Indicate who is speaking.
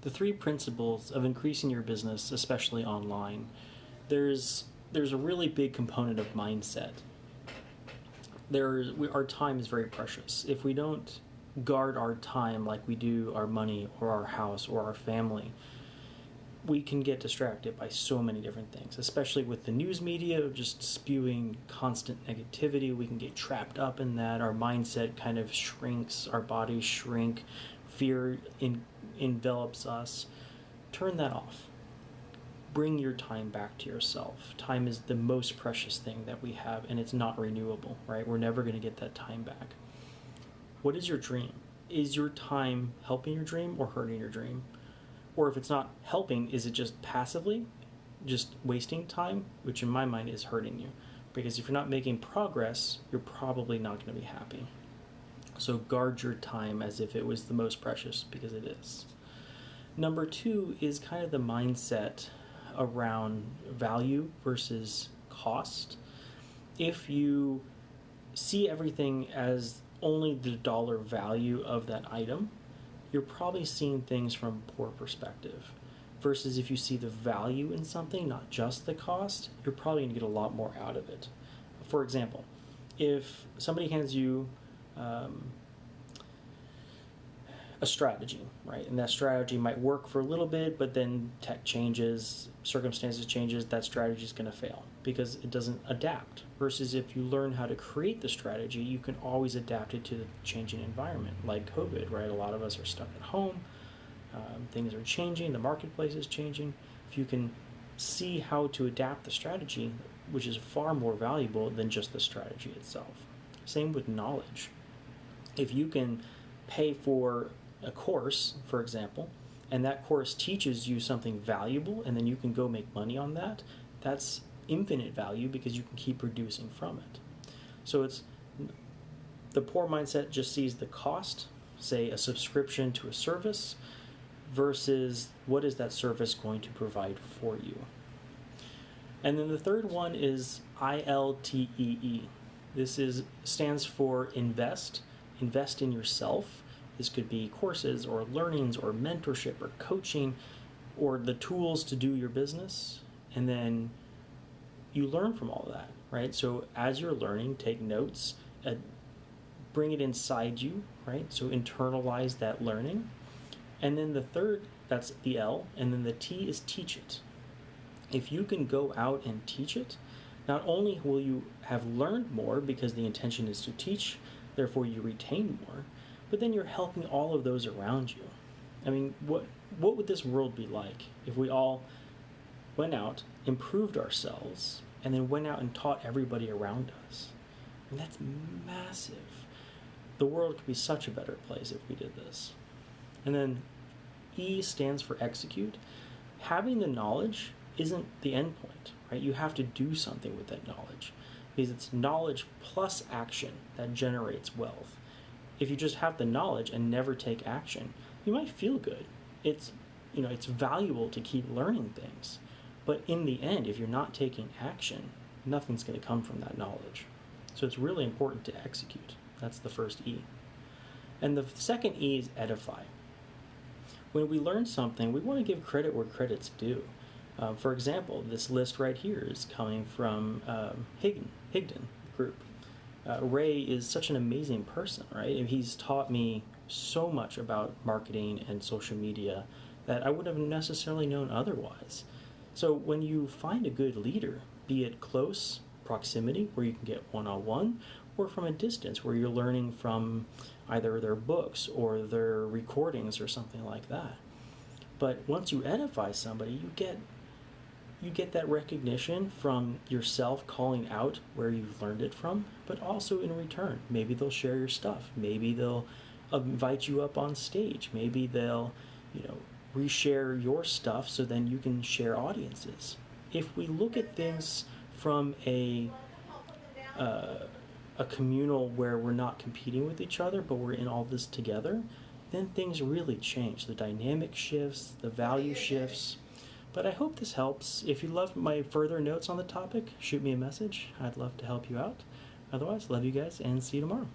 Speaker 1: the three principles of increasing your business, especially online. There's a really big component of mindset. Our time is very precious. If we don't guard our time like we do our money or our house or our family, we can get distracted by so many different things, especially with the news media just spewing constant negativity. We can get trapped up in that. Our mindset kind of shrinks, our bodies shrink, fear envelops us. Turn that off. Bring your time back to yourself. Time is the most precious thing that we have, and it's not renewable, right? We're never going to get that time back. What is your dream? Is your time helping your dream or hurting your dream? Or if it's not helping, is it just passively just wasting time, which in my mind is hurting you? Because if you're not making progress, you're probably not going to be happy. So guard your time as if it was the most precious, because it is. Number 2 is kind of the mindset around value versus cost. If you see everything as only the dollar value of that item, you're probably seeing things from a poor perspective. Versus if you see the value in something, not just the cost, you're probably going to get a lot more out of it. For example, if somebody hands you a strategy, right? And that strategy might work for a little bit, but then tech changes, circumstances changes, that strategy is going to fail because it doesn't adapt. Versus if you learn how to create the strategy, you can always adapt it to the changing environment, like COVID, right? A lot of us are stuck at home. Things are changing. The marketplace is changing. If you can see how to adapt the strategy, which is far more valuable than just the strategy itself. Same with knowledge. If you can pay for a course, for example, and that course teaches you something valuable, and then you can go make money on that, that's infinite value because you can keep producing from it. So it's the poor mindset just sees the cost, say a subscription to a service, versus what is that service going to provide for you. And then the third one is ILTEE. This stands for invest. Invest in yourself. This could be courses or learnings or mentorship or coaching or the tools to do your business. And then you learn from all of that, right? So as you're learning, take notes, bring it inside you, right? So internalize that learning. And then the third, that's the L, and then the T is teach it. If you can go out and teach it, not only will you have learned more because the intention is to teach, therefore you retain more, but then you're helping all of those around you. I mean, what would this world be like if we all went out, improved ourselves, and then went out and taught everybody around us? And that's massive. The world could be such a better place if we did this. And then E stands for execute. Having the knowledge isn't the end point, right? You have to do something with that knowledge because it's knowledge plus action that generates wealth. If you just have the knowledge and never take action, you might feel good. It's valuable to keep learning things. But in the end, if you're not taking action, nothing's going to come from that knowledge. So it's really important to execute. That's the first E. And the second E is edify. When we learn something, we want to give credit where credit's due. For example, this list right here is coming from Higdon Group. Ray is such an amazing person, right? He's taught me so much about marketing and social media that I wouldn't have necessarily known otherwise. So when you find a good leader, be it close proximity where you can get one-on-one, or from a distance where you're learning from either their books or their recordings or something like that. But once you edify somebody, you get that recognition from yourself calling out where you've learned it from, but also in return, maybe they'll share your stuff. Maybe they'll invite you up on stage. Maybe they'll, reshare your stuff so then you can share audiences. If we look at things from a communal where we're not competing with each other, but we're in all this together, then things really change. The dynamic shifts, the value shifts. But I hope this helps. If you love my further notes on the topic, shoot me a message. I'd love to help you out. Otherwise, love you guys and see you tomorrow.